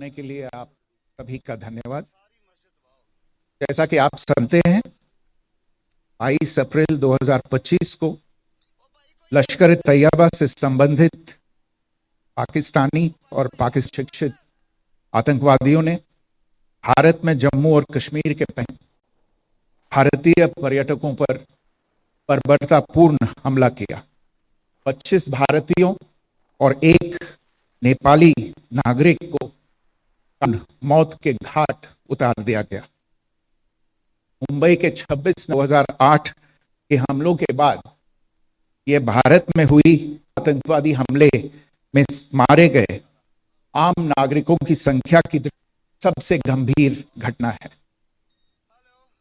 आने के लिए आप सभी का धन्यवाद। जैसा कि आप जानते हैं, 22 अप्रैल 2025 को लश्कर तैयबा से संबंधित पाकिस्तानी और पाकिस्तान शिक्षित आतंकवादियों ने भारत में जम्मू और कश्मीर के भारतीय पर्यटकों पर बर्बरतापूर्ण हमला किया। 25 भारतीयों और एक नेपाली नागरिक को मौत के घाट उतार दिया गया। मुंबई के 26/2008 के हमलों के बाद यह भारत में हुई आतंकवादी हमले में मारे गए आम नागरिकों की संख्या की सबसे गंभीर घटना है।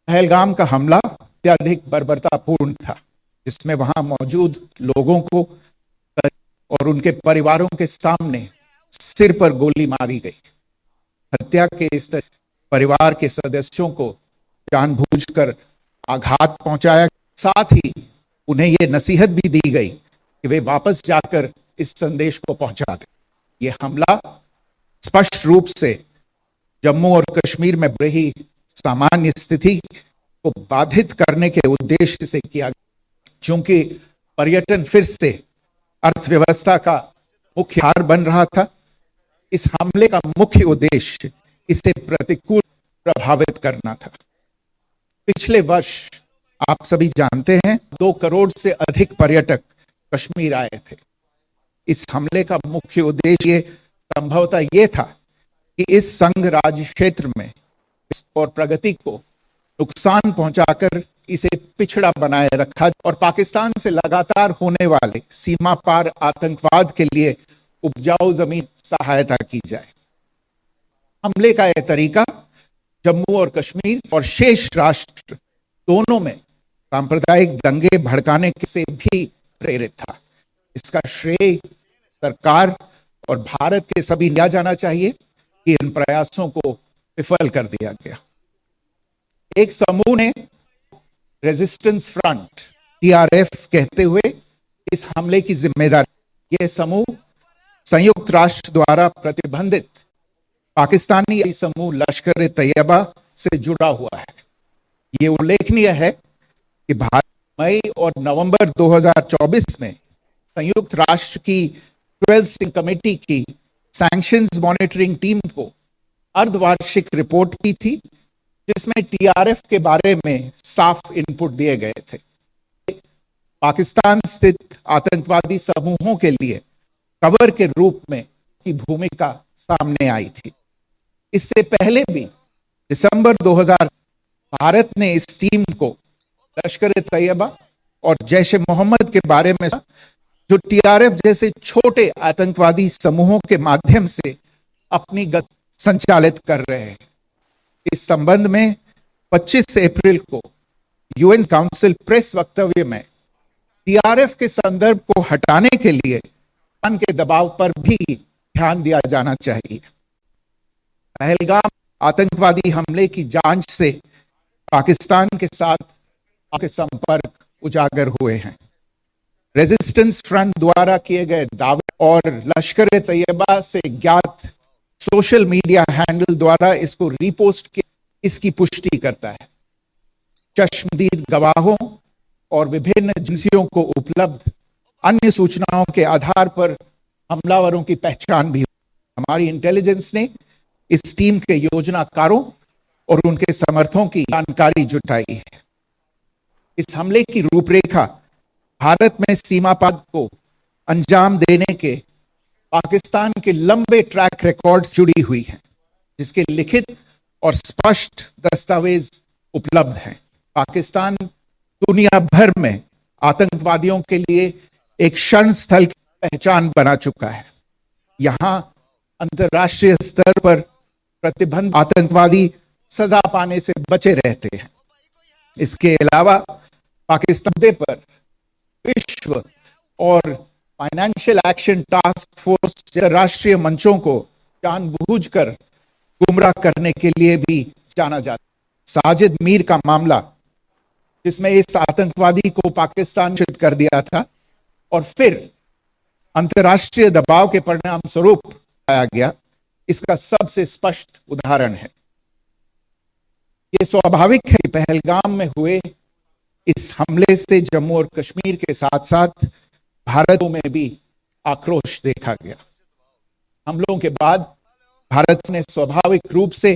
पहलगाम का हमला अत्यधिक बर्बरतापूर्ण था, जिसमें वहां मौजूद लोगों को और उनके परिवारों के सामने सिर पर गोली मारी गई। हत्या के इस परिवार के सदस्यों को जानबूझकर आघात पहुंचाया, साथ ही उन्हें यह नसीहत भी दी गई कि वे वापस जाकर इस संदेश को पहुंचा दें। यह हमला स्पष्ट रूप से जम्मू और कश्मीर में रही सामान्य स्थिति को बाधित करने के उद्देश्य से किया गया। चूंकि पर्यटन फिर से अर्थव्यवस्था का मुख्य आधार बन रहा था, इस हमले का मुख्य उद्देश्य इसे प्रतिकूल प्रभावित करना था। पिछले वर्ष आप सभी जानते हैं 2 करोड़ से अधिक पर्यटक कश्मीर आए थे। इस हमले का मुख्य उद्देश्य संभवतः यह था कि इस संघ राज्य क्षेत्र में और प्रगति को नुकसान पहुंचाकर इसे पिछड़ा बनाए रखा और पाकिस्तान से लगातार होने वाले सीमा पार आतंकवाद के लिए उपजाऊ जमीन सहायता की जाए। हमले का यह तरीका जम्मू और कश्मीर और शेष राष्ट्र दोनों में सांप्रदायिक दंगे भड़काने से भी प्रेरित था। इसका श्रेय सरकार और भारत के सभी लिया जाना चाहिए कि इन प्रयासों को विफल कर दिया गया। एक समूह ने रेजिस्टेंस फ्रंट TRF कहते हुए इस हमले की जिम्मेदारी, यह समूह संयुक्त राष्ट्र द्वारा प्रतिबंधित पाकिस्तानी समूह लश्कर तैयबा से जुड़ा हुआ है। यह उल्लेखनीय है कि भारत मई और नवंबर 2024 में संयुक्त राष्ट्र की 12 कमेटी की सैंक्शंस मॉनिटरिंग टीम को अर्धवार्षिक रिपोर्ट की थी, जिसमें TRF के बारे में साफ इनपुट दिए गए थे। पाकिस्तान स्थित आतंकवादी समूहों के लिए कवर के रूप में की भूमिका सामने आई थी। इससे पहले भी दिसंबर 2000 भारत ने इस टीम को लश्कर तैयबा और जैश ए मोहम्मद के बारे में, जो TRF जैसे छोटे आतंकवादी समूहों के माध्यम से अपनी गति संचालित कर रहे हैं। इस संबंध में 25 अप्रैल को UN काउंसिल प्रेस वक्तव्य में TRF के संदर्भ को हटाने के लिए पाकिस्तान के दबाव पर भी ध्यान दिया जाना चाहिए। पहलगाम आतंकवादी हमले की जांच से पाकिस्तान के साथ के संपर्क उजागर हुए हैं। रेजिस्टेंस फ्रंट द्वारा किए गए दावे और लश्कर तैयबा से ज्ञात सोशल मीडिया हैंडल द्वारा इसको रीपोस्ट किया, इसकी पुष्टि करता है। चश्मदीद गवाहों और विभिन्न एजेंसियों को उपलब्ध अन्य सूचनाओं के आधार पर हमलावरों की पहचान भी हुई। हमारी इंटेलिजेंस ने इस टीम के योजनाकारों और उनके समर्थकों की जानकारी जुटाई है। इस हमले की रूपरेखा भारत में सीमापार को अंजाम देने के पाकिस्तान के लंबे ट्रैक रिकॉर्ड्स जुड़ी हुई हैं, जिसके लिखित और स्पष्ट दस्तावेज उपलब्ध हैं। पाकिस्तान दुनिया भर में आतंकवादियों के लिए एक शरण स्थल की पहचान बना चुका है। यहां अंतर्राष्ट्रीय स्तर पर प्रतिबंध आतंकवादी सजा पाने से बचे रहते हैं। इसके अलावा पाकिस्तान पर विश्व और फाइनेंशियल एक्शन टास्क फोर्स राष्ट्रीय मंचों को जानबूझकर गुमराह करने के लिए भी जाना जाता है। साजिद मीर का मामला, जिसमें इस आतंकवादी को पाकिस्तान शिथ कर दिया था और फिर अंतर्राष्ट्रीय दबाव के परिणाम स्वरूप पाया गया, इसका सबसे स्पष्ट उदाहरण है। ये स्वाभाविक है कि पहलगाम में हुए इस हमले से जम्मू और कश्मीर के साथ साथ भारत में भी आक्रोश देखा गया। हमलों के बाद भारत ने स्वाभाविक रूप से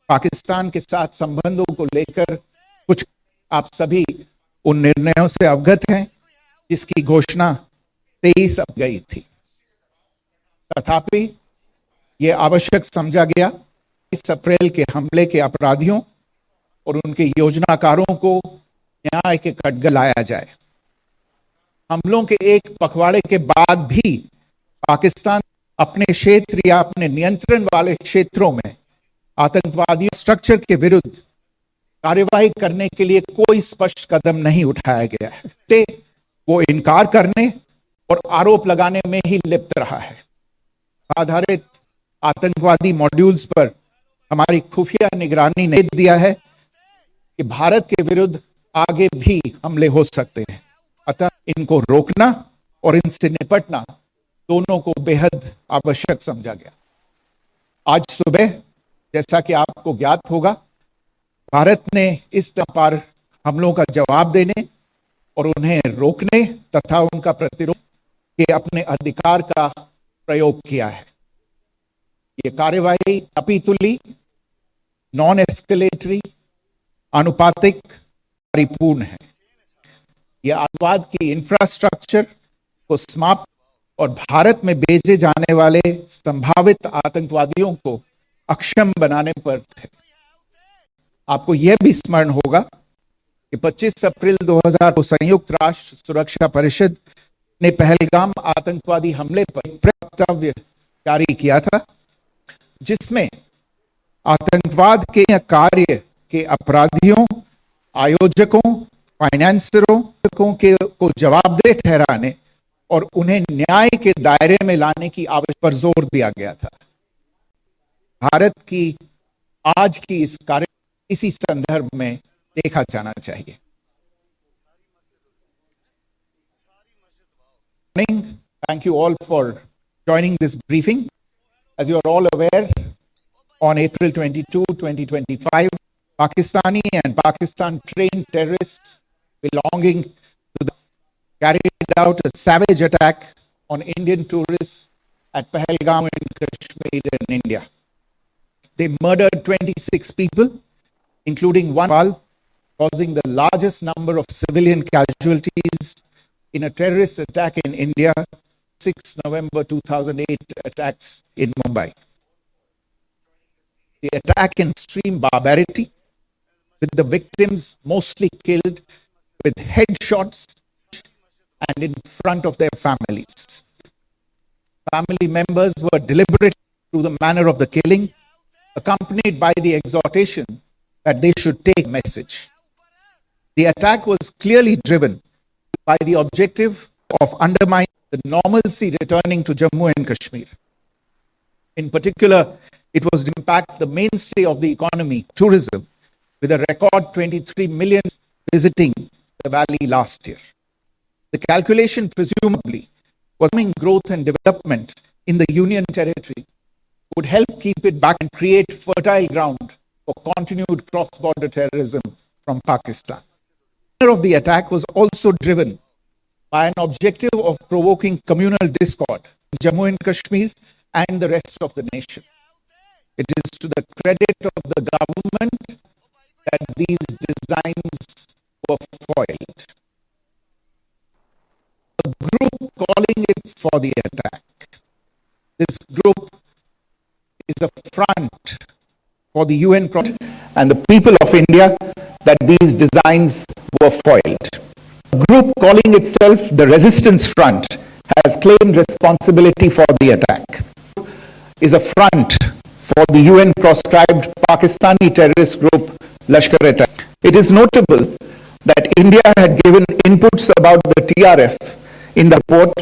पाकिस्तान के साथ संबंधों को लेकर कुछ, आप सभी उन निर्णयों से अवगत हैं जिसकी घोषणा 23 अब गई थी। तथापि यह आवश्यक समझा गया 20 अप्रैल के हमले के अपराधियों और उनके योजनाकारों को न्याय के कटघरे लाया जाए। हमलों के एक पखवाड़े के बाद भी पाकिस्तान अपने क्षेत्र या अपने नियंत्रण वाले क्षेत्रों में आतंकवादी स्ट्रक्चर के विरुद्ध कार्यवाही करने के लिए कोई स्पष्ट कदम नहीं उठाया गया है। वो इनकार करने और आरोप लगाने में ही लिप्त रहा है। आधारित आतंकवादी मॉड्यूल्स पर हमारी खुफिया निगरानी ने दिया है कि भारत के विरुद्ध आगे भी हमले हो सकते हैं, अतः इनको रोकना और इनसे निपटना दोनों को बेहद आवश्यक समझा गया। आज सुबह, जैसा कि आपको ज्ञात होगा, भारत ने इस पार हमलों का जवाब देने और उन्हें रोकने तथा उनका प्रतिरोध के अपने अधिकार का प्रयोग किया है। ये कार्यवाही अपीतुली, नॉन एस्केलेटरी, अनुपातिक, परिपूर्ण है। यह आतंकवाद की इंफ्रास्ट्रक्चर को समाप्त और भारत में भेजे जाने वाले संभावित आतंकवादियों को अक्षम बनाने पर है। आपको यह भी स्मरण होगा कि 25 अप्रैल 2000 को संयुक्त राष्ट्र सुरक्षा परिषद ने पहलगाम आतंकवादी हमले पर प्रस्ताव जारी किया था, जिसमें आतंकवाद के कार्य के अपराधियों, आयोजकों, फाइनेंसरों को जवाबदेह ठहराने और उन्हें न्याय के दायरे में लाने की आवश्यकता पर जोर दिया गया था। भारत की आज की इस कार्य इसी संदर्भ में देखा जाना चाहिए। Thank you all for joining this briefing. As you are all aware, on April 22, 2025, Pakistani and Pakistan-trained terrorists belonging to the carried out a savage attack on Indian tourists at Pahalgam in Kashmir in India. They murdered 26 people, including one child, causing the largest number of civilian casualties in a terrorist attack in India, 6 November 2008 attacks in Mumbai. The attack in extreme barbarity, with the victims mostly killed with headshots and in front of their families. Family members were deliberate through the manner of the killing, accompanied by the exhortation that they should take message. The attack was clearly driven by the objective of undermining the normalcy returning to Jammu and Kashmir. In particular, it was to impact the mainstay of the economy, tourism, with a record 23 million visiting the valley last year. The calculation presumably was growth and development in the Union Territory would help keep it back and create fertile ground for continued cross-border terrorism from Pakistan. The manner of the attack was also driven by an objective of provoking communal discord in Jammu and Kashmir and the rest of the nation. It is to the credit of the government that these designs were foiled. A group calling it for the attack. This group is a front for the UN project and the people of India that these designs were foiled. A group calling itself the Resistance Front has claimed responsibility for the attack. Is a front for the UN proscribed Pakistani terrorist group Lashkar-e-Taiba. It is notable that India had given inputs about the TRF in the report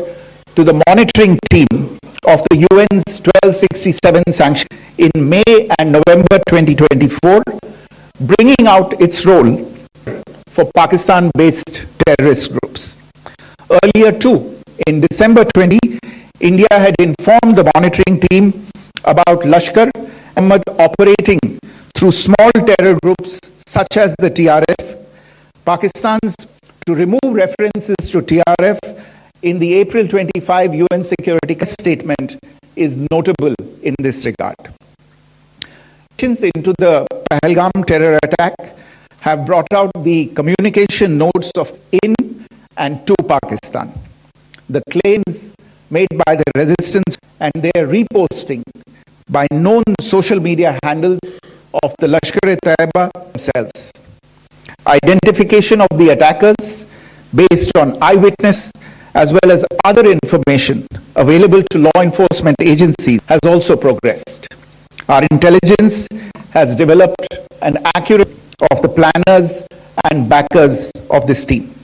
to the monitoring team of the UN's 1267 sanction in May and November 2024, bringing out its role for Pakistan-based terrorist groups. Earlier too, in December 20, India had informed the monitoring team about Lashkar Ahmad operating through small terror groups such as the TRF. Pakistan's to remove references to TRF in the April 25 UN Security Statement is notable in this regard. Into the Pahalgam terror attack have brought out the communication notes of in and to Pakistan. The claims made by the resistance and their reposting by known social media handles of the Lashkar-e-Taiba themselves. Identification of the attackers based on eyewitness as well as other information available to law enforcement agencies has also progressed. Our intelligence has developed an accurate of the planners and backers of this team.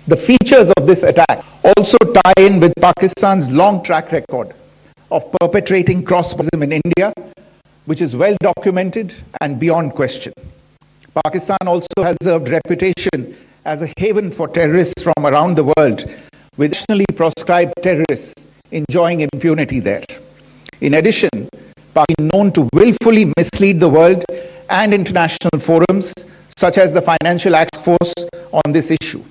The features of this attack also tie in with Pakistan's long track record of perpetrating cross-border in India, which is well documented and beyond question. Pakistan also has earned reputation as a haven for terrorists from around the world, with nationally proscribed terrorists enjoying impunity there. In addition, Pakistan is known to willfully mislead the world and international forums such as the Financial Action Force on this issue.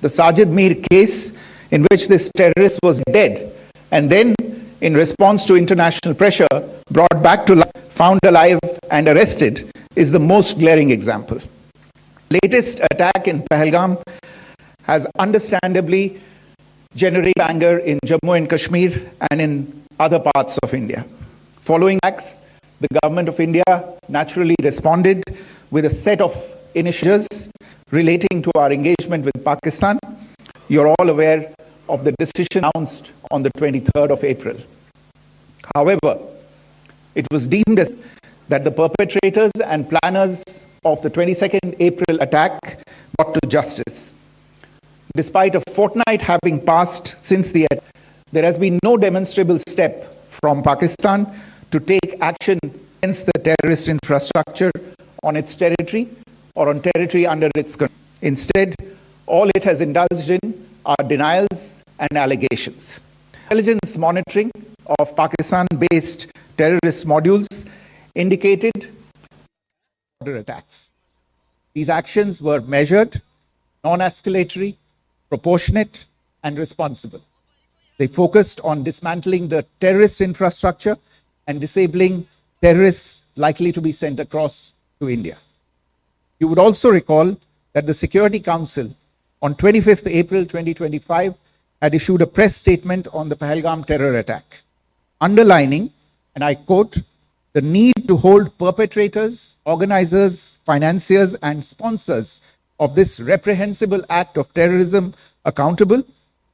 The Sajid Mir case, in which this terrorist was dead and then, in response to international pressure, brought back to life, found alive and arrested, is the most glaring example. Latest attack in Pahalgam has understandably generated anger in Jammu and Kashmir and in other parts of India. Following acts, the government of India naturally responded with a set of initiatives relating to our engagement with Pakistan. You're all aware of the decision announced on the 23rd of April. However, it was deemed that the perpetrators and planners of the 22nd April attack brought to justice. Despite a fortnight having passed since the attack, there has been no demonstrable step from Pakistan to take action against the terrorist infrastructure on its territory or on territory under its control. Instead, all it has indulged in are denials and allegations. Intelligence monitoring of Pakistan-based terrorist modules indicated border attacks. These actions were measured, non-escalatory, proportionate, and responsible. They focused on dismantling the terrorist infrastructure and disabling terrorists likely to be sent across to India. You would also recall that the Security Council on 25th April 2025 had issued a press statement on the Pahalgam terror attack, underlining, and I quote, the need to hold perpetrators, organizers, financiers, and sponsors of this reprehensible act of terrorism accountable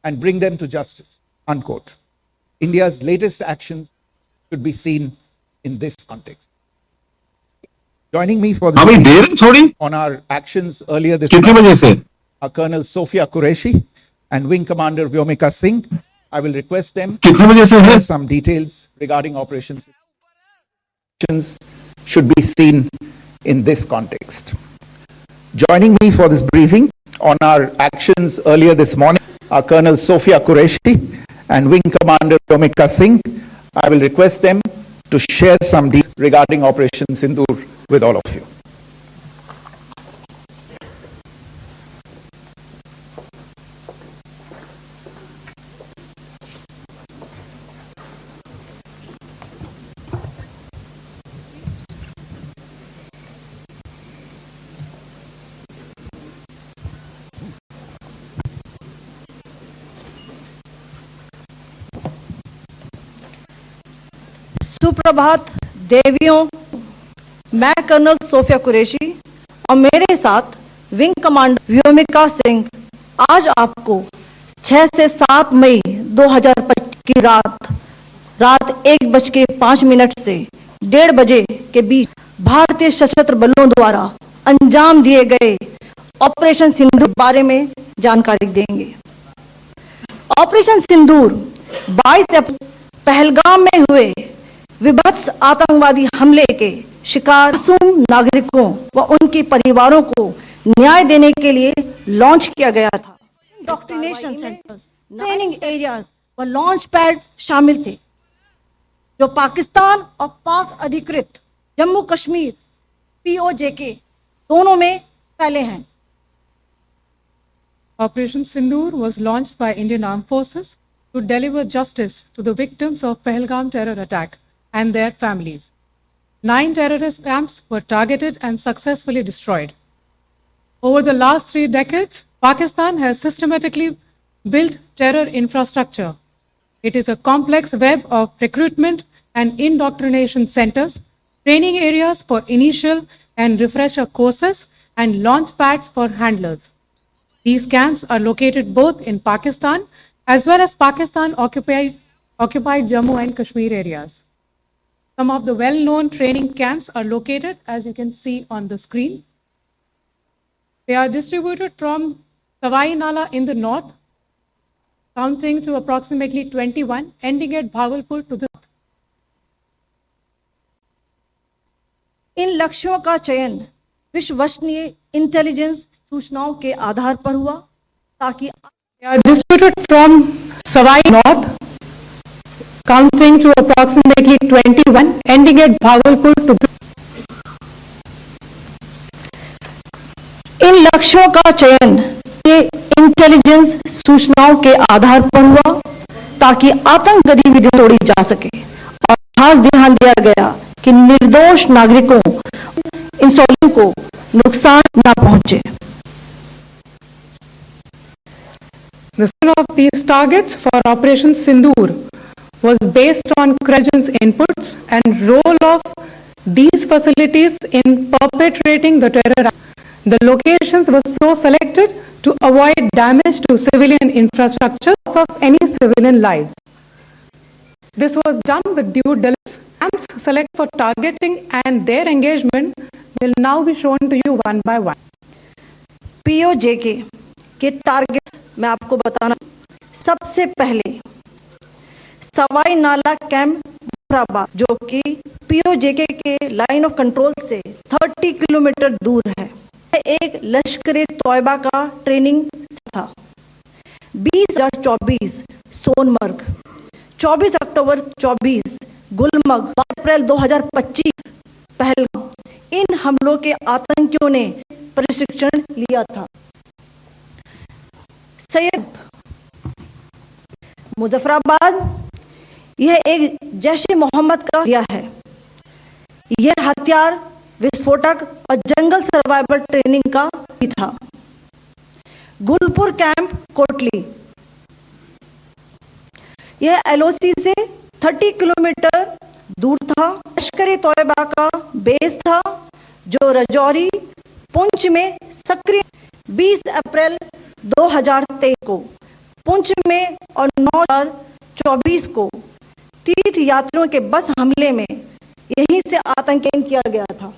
and bring them to justice, unquote. India's latest actions should be seen in this context. Joining me for this on our actions earlier this morning are Colonel Sophia Qureshi and Wing Commander Vyomika Singh. I will request them to share some details regarding operations. Should be seen in this context. Joining me for this briefing on our actions earlier this morning are Colonel Sophia Qureshi and Wing Commander Vyomika Singh. I will request them to share some details regarding Operation Sindoor with all of you. सुप्रभात देवियों, मैं colonel Sophia Qureshi और मेरे साथ wing commander Vyomika Singh आज आपको 6 से 7 मई 2025 की रात 1:05 से 1:30 बजे के बीच भारतीय सशस्त्र बलों द्वारा अंजाम दिए गए ऑपरेशन सिंदूर के बारे में जानकारी देंगे। ऑपरेशन सिंदूर 22 अप्रैल पहलगाम में हुए विभत्स आतंकवादी हमले के शिकार मासूम नागरिकों व उनके परिवारों को न्याय देने के लिए लॉन्च किया गया था। इंडोक्ट्रिनेशन सेंटर्स, ट्रेनिंग एरियाज व लॉन्च पैड शामिल थे। जो पाकिस्तान और पाक अधिकृत जम्मू कश्मीर POJK दोनों में फैले हैं। Operation Sindoor was launched by Indian Armed Forces to deliver justice to the victims of Pahalgam terror attack and their families. 9 terrorist camps were targeted and successfully destroyed. Over the last 3 decades, Pakistan has systematically built terror infrastructure. It is a complex web of recruitment and indoctrination centers, training areas for initial and refresher courses, and launch pads for handlers. These camps are located both in Pakistan as well as Pakistan occupied Jammu and Kashmir areas. Some of the well-known training camps are located, as you can see on the screen. They are distributed from Sawai Nala in the north, counting to approximately 21, ending at Bhagalpur to the north. इन लक्ष्यों का चयन विश्वसनीय intelligence सूचनाओं के आधार पर हुआ ताकि They are distributed from Sawai north, counting to approximately 21, ending at Bhagalpur to the इन लक्ष्यों का चयन ये इंटेलिजेंस सूचनाओं के आधार पर हुआ ताकि आतंक गतिविधियां तोड़ी जा सके और खास ध्यान दिया गया कि निर्दोष नागरिकों इंस्टॉलिंग को नुकसान न पहुंचे। The selection of these targets for Operation Sindoor was based on intelligence inputs and role of these facilities in perpetrating the terror act. The locations were so selected to avoid damage to civilian infrastructure of any civilian lives. This was done with due diligence. Camps select for targeting and their engagement will now be shown to you one by one. POJK के target मैं आपको बताना, सबसे पहले सवाई नाला camp Moradabad, जो कि POJK के लाइन ऑफ कंट्रोल से 30 किलोमीटर दूर है, एक लश्कर तोयबा का ट्रेनिंग था। 2024 सोनमर्ग, 24 अक्टूबर 24 गुलमर्ग, 12 अप्रैल 2025 पहलगाम, इन हमलों के आतंकियों ने प्रशिक्षण लिया था। सैयद मुजफ्फराबाद, यह एक जैश-ए मोहम्मद का एरिया है। यह हथियार, विस्फोटक और जंगल सर्वाइवल ट्रेनिंग का भी था। गुलपुर कैंप कोटली, यह LOC से 30 किलोमीटर दूर था। लश्कर तोयबा का बेस था जो रजौरी पुंछ में सक्रिय। 20 अप्रैल 2023 को पुंछ में और 9/24 को तीर्थ यात्रियों के बस हमले में यहीं से आतंकन किया गया था।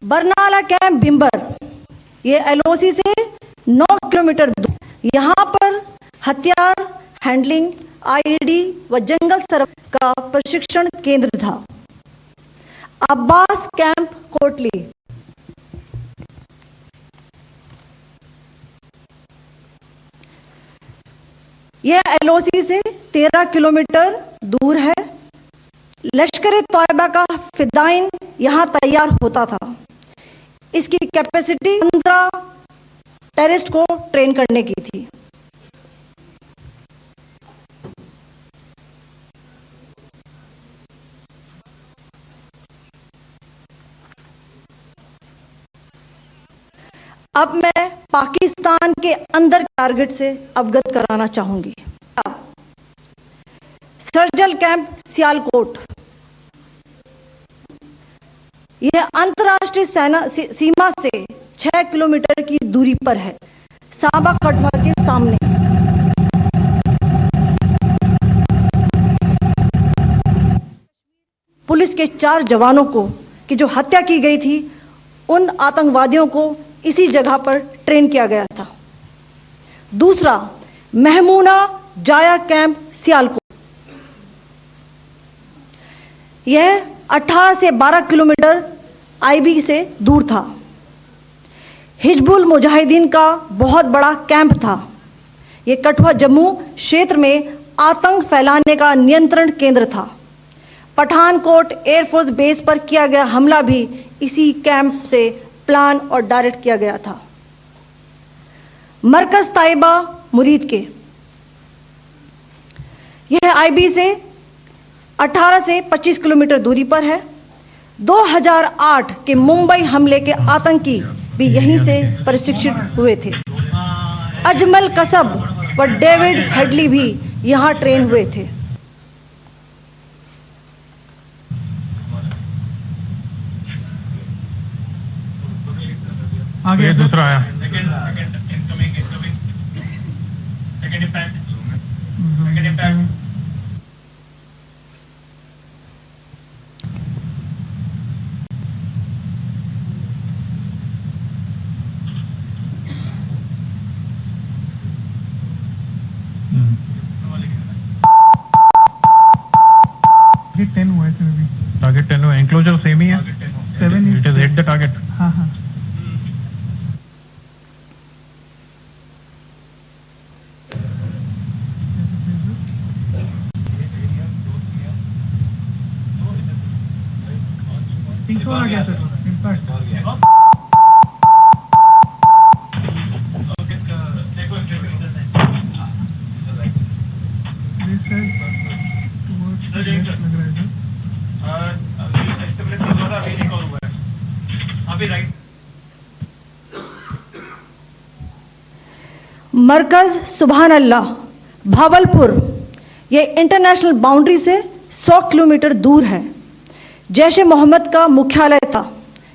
बरनाला कैंप भिंबर, ये LOC से 9 किलोमीटर दूर। यहां पर हथियार हैंडलिंग, IED व जंगल सर्वे का प्रशिक्षण केंद्र था। अब्बास कैंप कोटली, यह LOC से 13 किलोमीटर दूर है। लश्कर तोयबा का फिदाइन यहां तैयार होता था। इसकी कैपेसिटी 15 टेररिस्ट को ट्रेन करने की थी। अब मैं पाकिस्तान के अंदर टारगेट से अवगत कराना चाहूंगी। सर्जल कैंप सियालकोट, यह अंतर्राष्ट्रीय सीमा से 6 किलोमीटर की दूरी पर है, सांबा कटवा के सामने। पुलिस के 4 जवानों को की जो हत्या की गई थी, उन आतंकवादियों को इसी जगह पर ट्रेन किया गया था। दूसरा, महमूना जाया कैंप सियालकोट, यह 18 से 12 किलोमीटर IB से दूर था। हिजबुल मुजाहिदीन का बहुत बड़ा कैंप था। ये कठुआ जम्मू क्षेत्र में आतंक फैलाने का नियंत्रण केंद्र था। पठानकोट एयरफोर्स बेस पर किया गया हमला भी इसी कैंप से प्लान और डायरेक्ट किया गया था। मरकज ताइबा मुरीद के, यह आईबी से 18 से 25 किलोमीटर दूरी पर है। 2008 के मुंबई हमले के आतंकी भी यहीं से प्रशिक्षित हुए थे। अजमल कसब व डेविड हेडली भी यहां ट्रेन हुए थे। आगे दूसरा आया। टारगेट 10 हुआ है सर अभी। टारगेट 10 हुआ, एंक्लोजर सेम ही है। 7 it is hit the target. हाँ हाँ। तीसरा आ गया सर इम्पैक्ट। मरकज सुभान अल्लाह भावलपुर, यह इंटरनेशनल बाउंड्री से 100 किलोमीटर दूर है। जैश ए मोहम्मद का मुख्यालय था।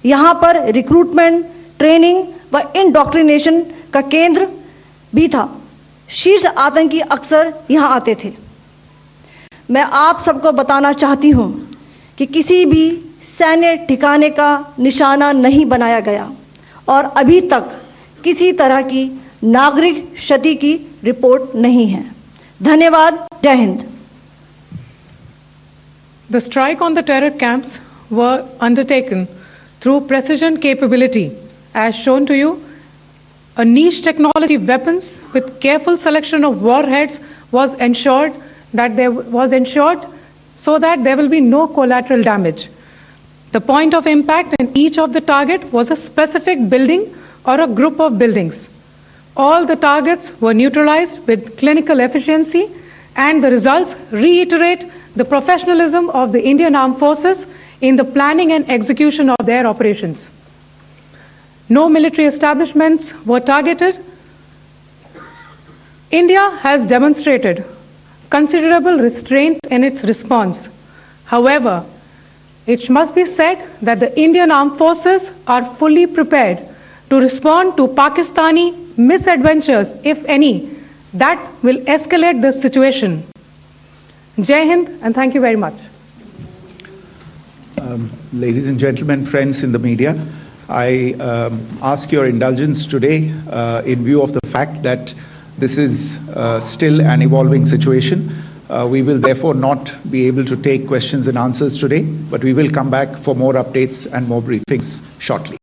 यहां पर रिक्रूटमेंट, ट्रेनिंग व इंडॉक्ट्रिनेशन का केंद्र भी था। शीर्ष आतंकी अक्सर यहां आते थे। मैं आप सबको बताना चाहती हूं कि किसी भी सैन्य ठिकाने का निशाना नहीं बनाया गया और अभी तक किसी तरह की नागरिक क्षति की रिपोर्ट नहीं है। धन्यवाद। जय Hind. The strike on the terror camps were undertaken through precision capability, as shown to you. A niche technology weapons with careful selection of warheads was ensured so that there will be no collateral damage. The point of impact in each of the target was a specific building or a group of buildings. All the targets were neutralized with clinical efficiency, and the results reiterate the professionalism of the Indian Armed Forces in the planning and execution of their operations. No military establishments were targeted. India has demonstrated considerable restraint in its response. However, it must be said that the Indian Armed Forces are fully prepared to respond to Pakistani misadventures, if any, that will escalate the situation. Jai Hind, and thank you very much. Ladies and gentlemen, friends in the media, I ask your indulgence today in view of the fact that this is still an evolving situation. We will therefore not be able to take questions and answers today, but we will come back for more updates and more briefings shortly.